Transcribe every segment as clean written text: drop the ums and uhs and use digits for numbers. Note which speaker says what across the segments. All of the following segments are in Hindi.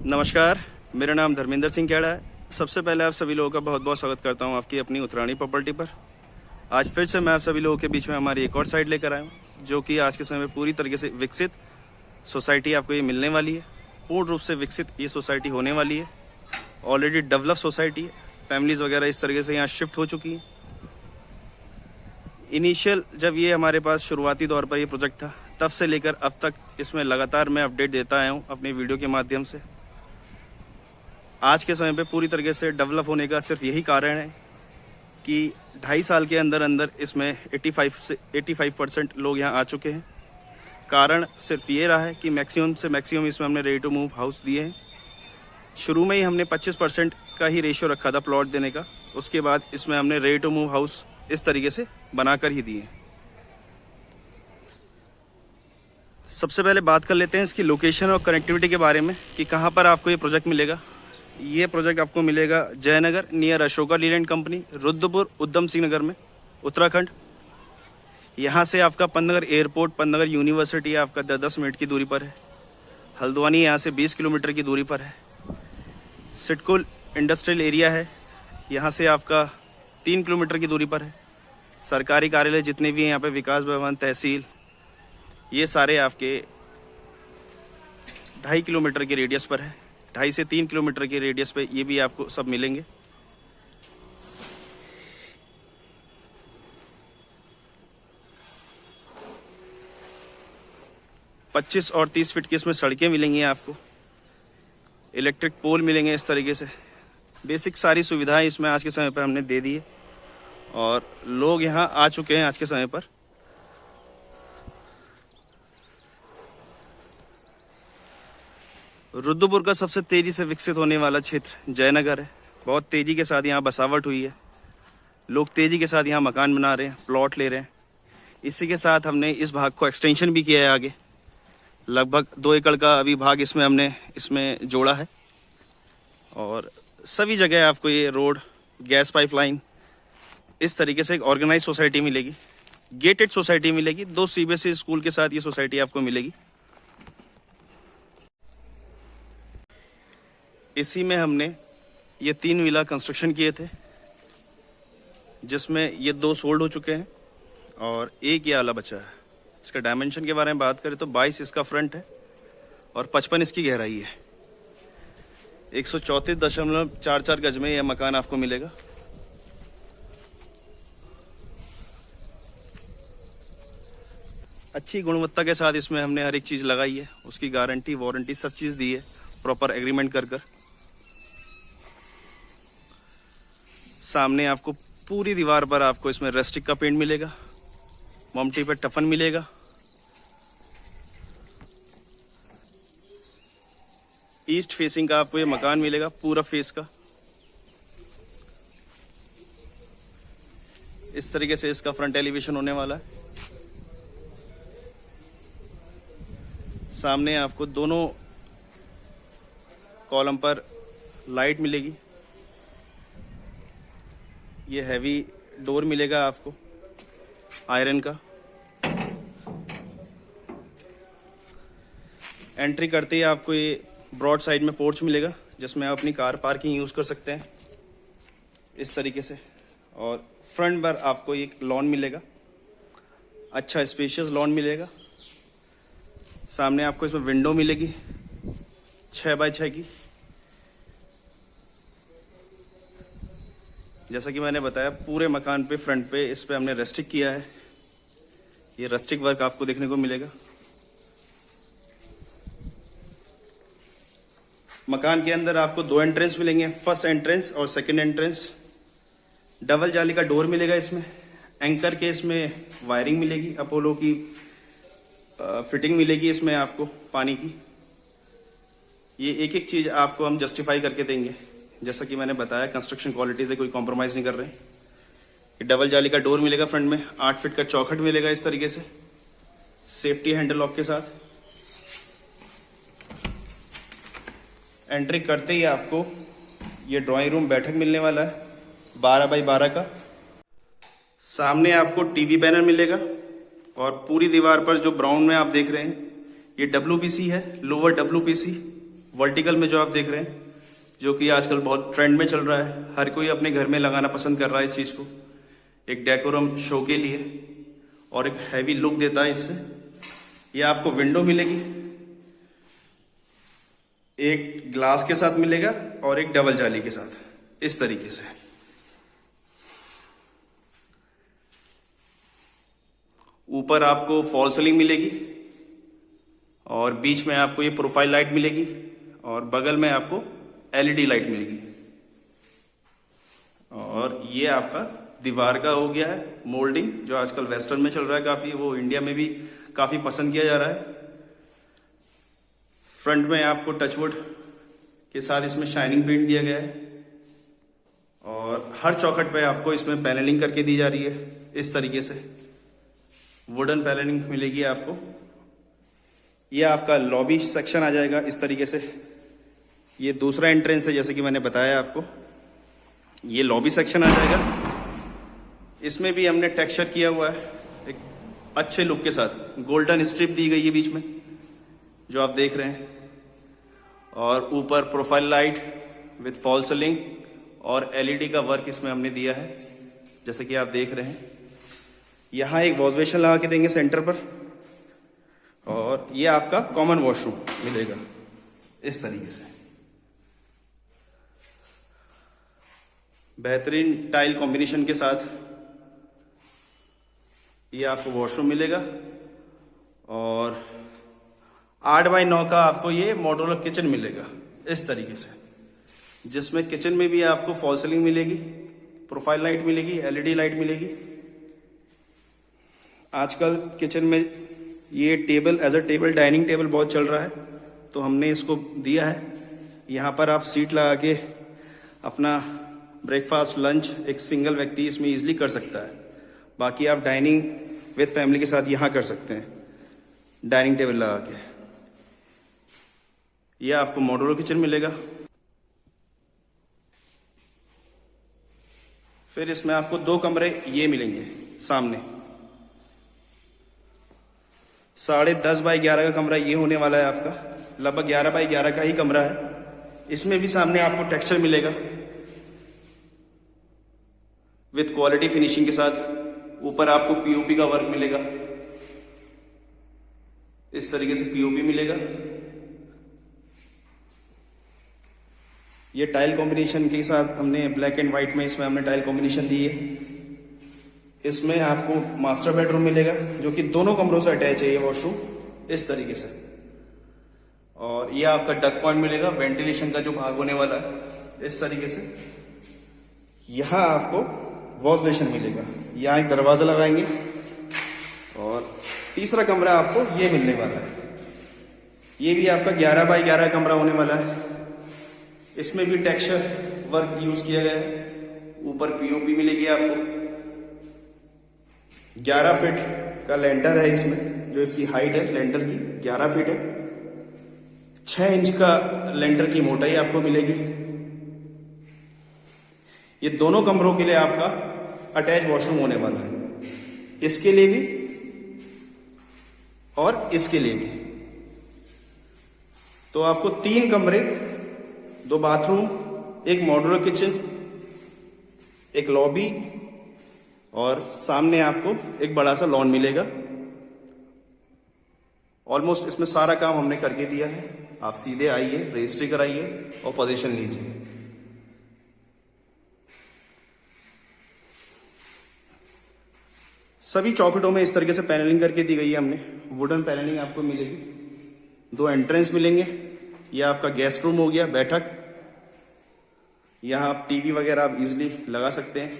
Speaker 1: नमस्कार, मेरा नाम धर्मेंद्र सिंह खेड़ा है। सबसे पहले आप सभी लोगों का बहुत बहुत स्वागत करता हूं आपकी अपनी उत्तराणी प्रॉपर्टी पर। आज फिर से मैं आप सभी लोगों के बीच में हमारी एक और साइट लेकर आया हूं, जो कि आज के समय में पूरी तरीके से विकसित सोसाइटी आपको ये मिलने वाली है। पूर्ण रूप से विकसित ये सोसाइटी होने वाली है। ऑलरेडी डेवलप सोसाइटी है, फैमिलीज़ वगैरह इस तरीके से यहाँ शिफ्ट हो चुकी हैं। इनिशियल जब ये हमारे पास शुरुआती दौर पर ये प्रोजेक्ट था, तब से लेकर अब तक इसमें लगातार मैं अपडेट देता आया हूँ अपनी वीडियो के माध्यम से। आज के समय पे पूरी तरीके से डेवलप होने का सिर्फ यही कारण है कि 2.5 साल के अंदर अंदर इसमें 85% लोग यहाँ आ चुके हैं। कारण सिर्फ ये रहा है कि मैक्सिमम से मैक्सिमम इसमें हमने रेडी टू मूव हाउस दिए हैं। शुरू में ही हमने 25% का ही रेशियो रखा था प्लॉट देने का, उसके बाद इसमें हमने रेडी टू मूव हाउस इस तरीके से बनाकर ही दिए। सबसे पहले बात कर लेते हैं इसकी लोकेशन और कनेक्टिविटी के बारे में कि कहाँ पर आपको ये प्रोजेक्ट मिलेगा। ये प्रोजेक्ट आपको मिलेगा जयनगर नियर अशोका लीलैंड कंपनी, रुद्रपुर, उधम सिंह नगर में, उत्तराखंड। यहाँ से आपका पंतनगर एयरपोर्ट, पंतनगर यूनिवर्सिटी आपका 10 मिनट की दूरी पर है। हल्द्वानी यहाँ से 20 किलोमीटर की दूरी पर है। सिडको इंडस्ट्रियल एरिया है, यहाँ से आपका 3 किलोमीटर की दूरी पर है। सरकारी कार्यालय जितने भी हैं यहाँ पे, विकास भवन, तहसील, ये सारे आपके 2.5 किलोमीटर के रेडियस पर है। 2.5 से 3 किलोमीटर के रेडियस पे ये भी आपको सब मिलेंगे। पच्चीस और 30 फीट की इसमें सड़कें मिलेंगी आपको, इलेक्ट्रिक पोल मिलेंगे इस तरीके से। बेसिक सारी सुविधाएं इसमें आज के समय पर हमने दे दी है और लोग यहाँ आ चुके हैं आज के समय पर। रुद्रपुर का सबसे तेजी से विकसित होने वाला क्षेत्र जयनगर है। बहुत तेजी के साथ यहाँ बसावट हुई है, लोग तेजी के साथ यहाँ मकान बना रहे हैं, प्लॉट ले रहे हैं। इसी के साथ हमने इस भाग को एक्सटेंशन भी किया है आगे। लगभग 2 एकड़ का अभी भाग हमने इसमें जोड़ा है और सभी जगह आपको ये रोड, गैस पाइपलाइन, इस तरीके से एक ऑर्गेनाइज सोसाइटी मिलेगी, गेटेड सोसाइटी मिलेगी। 2 CBSE स्कूल के साथ ये सोसाइटी आपको मिलेगी। इसी में हमने ये 3 विला कंस्ट्रक्शन किए थे, जिसमें ये 2 सोल्ड हो चुके हैं और एक ये आला बचा है। इसका डायमेंशन के बारे में बात करें तो 22 इसका फ्रंट है और 55 इसकी गहराई है। 134.44 गज में यह मकान आपको मिलेगा। अच्छी गुणवत्ता के साथ इसमें हमने हर एक चीज़ लगाई है, उसकी गारंटी, वारंटी, सब चीज़ दी है, प्रॉपर एग्रीमेंट कर। सामने आपको पूरी दीवार पर आपको इसमें रस्टिक का पेंट मिलेगा, मोमटी पे टफन मिलेगा। ईस्ट फेसिंग का आपको ये मकान मिलेगा, पूरा फेस का। इस तरीके से इसका फ्रंट एलिवेशन होने वाला है। सामने आपको दोनों कॉलम पर लाइट मिलेगी। ये हैवी डोर मिलेगा आपको आयरन का। एंट्री करते ही आपको ये ब्रॉड साइड में पोर्च मिलेगा, जिसमें आप अपनी कार पार्किंग यूज़ कर सकते हैं इस तरीके से। और फ्रंट पर आपको एक लॉन मिलेगा, अच्छा स्पेशियस लॉन मिलेगा। सामने आपको इसमें विंडो मिलेगी 6 बाय 6 की। जैसा कि मैंने बताया, पूरे मकान पे फ्रंट पे इस पे हमने रस्टिक किया है। ये रस्टिक वर्क आपको देखने को मिलेगा। मकान के अंदर आपको 2 एंट्रेंस मिलेंगे, फर्स्ट एंट्रेंस और सेकंड एंट्रेंस। डबल जाली का डोर मिलेगा इसमें। एंकर के इसमें वायरिंग मिलेगी, अपोलो की फिटिंग मिलेगी इसमें आपको पानी की। ये एक एक चीज़ आपको हम जस्टिफाई करके देंगे। जैसा कि मैंने बताया, कंस्ट्रक्शन क्वालिटी से कोई कॉम्प्रोमाइज़ नहीं कर रहे हैं। ये डबल जाली का डोर मिलेगा फ्रंट में, 8 फीट का चौखट मिलेगा इस तरीके से, सेफ्टी हैंडल लॉक के साथ। एंट्री करते ही आपको ये ड्राइंग रूम बैठक मिलने वाला है 12 बाई 12 का। सामने आपको टीवी पैनल मिलेगा और पूरी दीवार पर जो ब्राउन में आप देख रहे हैं, ये WPC है, लोअर WPC। वर्टिकल में जो आप देख रहे हैं, जो कि आजकल बहुत ट्रेंड में चल रहा है, हर कोई अपने घर में लगाना पसंद कर रहा है इस चीज़ को, एक डेकोरम शो के लिए, और एक हैवी लुक देता है इससे। ये आपको विंडो मिलेगी, एक ग्लास के साथ मिलेगा और एक डबल जाली के साथ, इस तरीके से। ऊपर आपको फॉल सीलिंग मिलेगी और बीच में आपको ये प्रोफाइल लाइट मिलेगी और बगल में आपको एलईडी लाइट मिलेगी। और ये आपका दीवार का हो गया है मोल्डिंग, जो आजकल वेस्टर्न में चल रहा है काफी, वो इंडिया में भी काफी पसंद किया जा रहा है। फ्रंट में आपको टचवुड के साथ इसमें शाइनिंग पेंट दिया गया है और हर चौखट पे आपको इसमें पैनलिंग करके दी जा रही है इस तरीके से, वुडन पैनलिंग मिलेगी आपको। ये आपका लॉबी सेक्शन आ जाएगा इस तरीके से। ये दूसरा एंट्रेंस है, जैसे कि मैंने बताया आपको, ये लॉबी सेक्शन आ जाएगा। इसमें भी हमने टेक्सचर किया हुआ है एक अच्छे लुक के साथ, गोल्डन स्ट्रिप दी गई है बीच में जो आप देख रहे हैं, और ऊपर profile light with fall ceiling और एलईडी का वर्क इसमें हमने दिया है जैसे कि आप देख रहे हैं। यहाँ एक वॉश बेसिन लगा के देंगे सेंटर पर, और ये आपका कॉमन वॉशरूम मिलेगा इस तरीके से। बेहतरीन टाइल कॉम्बिनेशन के साथ ये आपको वॉशरूम मिलेगा, और 8x9 का आपको ये मॉड्यूलर किचन मिलेगा इस तरीके से, जिसमें किचन में भी आपको फॉल सीलिंग मिलेगी, प्रोफाइल लाइट मिलेगी, एलईडी लाइट मिलेगी। आजकल किचन में ये table as a table, dining table बहुत चल रहा है, तो हमने इसको दिया है। यहाँ पर आप सीट लगा के अपना ब्रेकफास्ट, लंच एक सिंगल व्यक्ति इसमें इजीली कर सकता है। बाकी आप डाइनिंग विद फैमिली के साथ यहाँ कर सकते हैं, डाइनिंग टेबल लगा के। यह आपको मॉड्यूलर किचन मिलेगा। फिर इसमें आपको 2 कमरे ये मिलेंगे सामने, 10.5 बाई 11 का कमरा ये होने वाला है आपका, लगभग 11 बाई 11 का ही कमरा है। इसमें भी सामने आपको टेक्सचर मिलेगा विथ क्वालिटी फिनिशिंग के साथ। ऊपर आपको पीओपी का वर्क मिलेगा, इस तरीके से पीओपी मिलेगा। ये टाइल कॉम्बिनेशन के साथ हमने ब्लैक एंड व्हाइट में इसमें हमने टाइल कॉम्बिनेशन दी है। इसमें आपको मास्टर बेडरूम मिलेगा जो कि दोनों कमरों से अटैच है ये वॉशरूम इस तरीके से। और ये आपका डक पॉइंट मिलेगा, वेंटिलेशन का जो भाग होने वाला है इस तरीके से। यहाँ आपको वॉश बेसिन मिलेगा, यहाँ एक दरवाजा लगाएंगे। और तीसरा कमरा आपको ये मिलने वाला है, ये भी आपका 11 बाई 11 कमरा होने वाला है। इसमें भी टेक्सचर वर्क यूज किया गया है। ऊपर पीओपी मिलेगी आपको, 11 फीट का लेंटर है इसमें, जो इसकी हाइट है लेंटर की 11 फीट है। 6 इंच का लेंटर की मोटाई आपको मिलेगी। ये दोनों कमरों के लिए आपका अटैच वॉशरूम होने वाला है, इसके लिए भी और इसके लिए भी। तो आपको 3 कमरे, 2 बाथरूम, एक मॉड्यूलर किचन, एक लॉबी, और सामने आपको एक बड़ा सा लॉन मिलेगा। ऑलमोस्ट इसमें सारा काम हमने करके दिया है। आप सीधे आइए, रजिस्ट्री कराइए और पोजीशन लीजिए। सभी चौखटों में इस तरीके से पैनलिंग करके दी गई है हमने, वुडन पैनलिंग आपको मिलेगी। 2 एंट्रेंस मिलेंगे। यह आपका गेस्ट रूम हो गया, बैठक। यहाँ आप टीवी वगैरह आप इजीली लगा सकते हैं।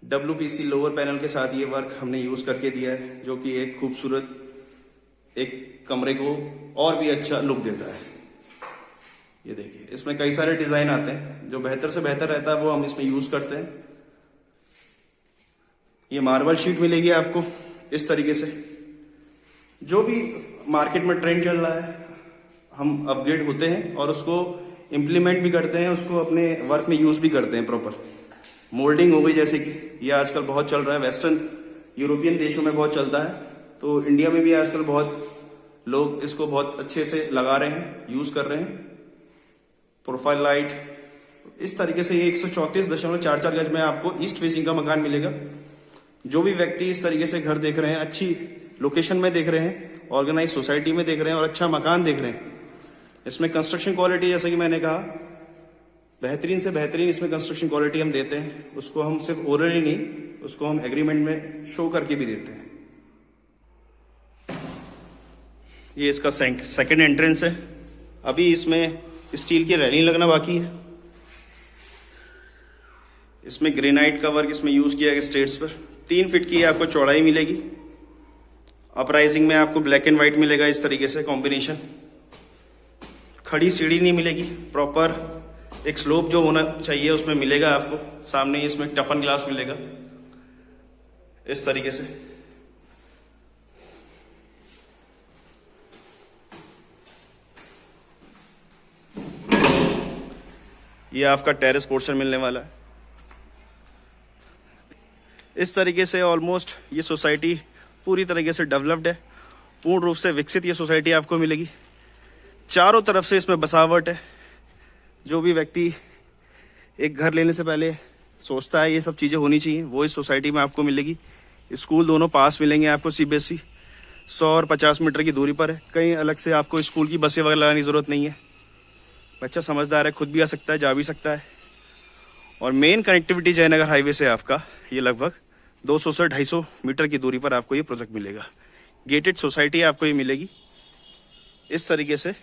Speaker 1: WPC लोअर पैनल के साथ ये वर्क हमने यूज करके दिया है, जो कि एक खूबसूरत एक कमरे को और भी अच्छा लुक देता है। ये देखिए, इसमें कई सारे डिजाइन आते हैं, जो बेहतर से बेहतर रहता है वो हम इसमें यूज करते हैं। ये मार्बल शीट मिलेगी आपको इस तरीके से। जो भी मार्केट में ट्रेंड चल रहा है, हम अपग्रेड होते हैं और उसको इम्प्लीमेंट भी करते हैं, उसको अपने वर्क में यूज भी करते हैं प्रॉपर। मोल्डिंग हो गई, जैसे कि ये आजकल बहुत चल रहा है, वेस्टर्न यूरोपियन देशों में बहुत चलता है, तो इंडिया में भी आजकल बहुत लोग इसको बहुत अच्छे से लगा रहे हैं, यूज कर रहे हैं। प्रोफाइल लाइट इस तरीके से ये 134.44 गज में आपको ईस्ट फेसिंग का मकान मिलेगा। जो भी व्यक्ति इस तरीके से घर देख रहे हैं, अच्छी लोकेशन में देख रहे हैं, ऑर्गेनाइज सोसाइटी में देख रहे हैं और अच्छा मकान देख रहे हैं, इसमें कंस्ट्रक्शन क्वालिटी जैसे कि मैंने कहा बेहतरीन से बेहतरीन इसमें कंस्ट्रक्शन क्वालिटी हम देते हैं। उसको हम सिर्फ ओरली नहीं, उसको हम एग्रीमेंट में शो करके भी देते हैं। ये इसका सेकंड एंट्रेंस है। अभी इसमें स्टील की रेलिंग लगना बाकी है। इसमें ग्रेनाइट का वर्क इसमें यूज किया गया स्टेट्स पर। 3 फीट की आपको चौड़ाई मिलेगी। अपराइजिंग में आपको ब्लैक एंड व्हाइट मिलेगा इस तरीके से कॉम्बिनेशन। खड़ी सीढ़ी नहीं मिलेगी, प्रॉपर एक स्लोप जो होना चाहिए उसमें मिलेगा आपको। सामने इसमें टफन ग्लास मिलेगा इस तरीके से। ये आपका टेरेस पोर्शन मिलने वाला है। इस तरीके से ऑलमोस्ट ये सोसाइटी पूरी तरीके से डेवलप्ड है, पूर्ण रूप से विकसित ये सोसाइटी आपको मिलेगी। चारों तरफ से इसमें बसावट है। जो भी व्यक्ति एक घर लेने से पहले सोचता है ये सब चीज़ें होनी चाहिए, वो इस सोसाइटी में आपको मिलेगी। स्कूल दोनों पास मिलेंगे आपको, CBSE 100 और 50 मीटर की दूरी पर है। कहीं अलग से आपको स्कूल की बसें वगैरह लगाने की ज़रूरत नहीं है। बच्चा समझदार है, खुद भी आ सकता है, जा भी सकता है। और मेन कनेक्टिविटी जयनगर हाईवे से आपका ये लगभग 200 से 250 मीटर की दूरी पर आपको ये प्रोजेक्ट मिलेगा। गेटेड सोसाइटी आपको ये मिलेगी। इस तरीके से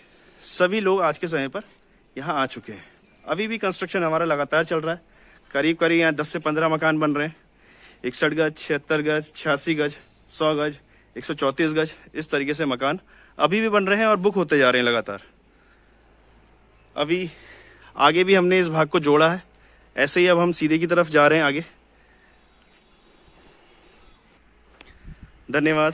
Speaker 1: सभी लोग आज के समय पर यहाँ आ चुके हैं। अभी भी कंस्ट्रक्शन हमारा लगातार चल रहा है। करीब करीब यहाँ 10 से 15 मकान बन रहे हैं। 61 गज, 76 गज, 86 गज, 100 गज, 134 गज, इस तरीके से मकान अभी भी बन रहे हैं और बुक होते जा रहे हैं लगातार। अभी आगे भी हमने इस भाग को जोड़ा है। ऐसे ही अब हम सीधे की तरफ जा रहे हैं आगे। धन्यवाद।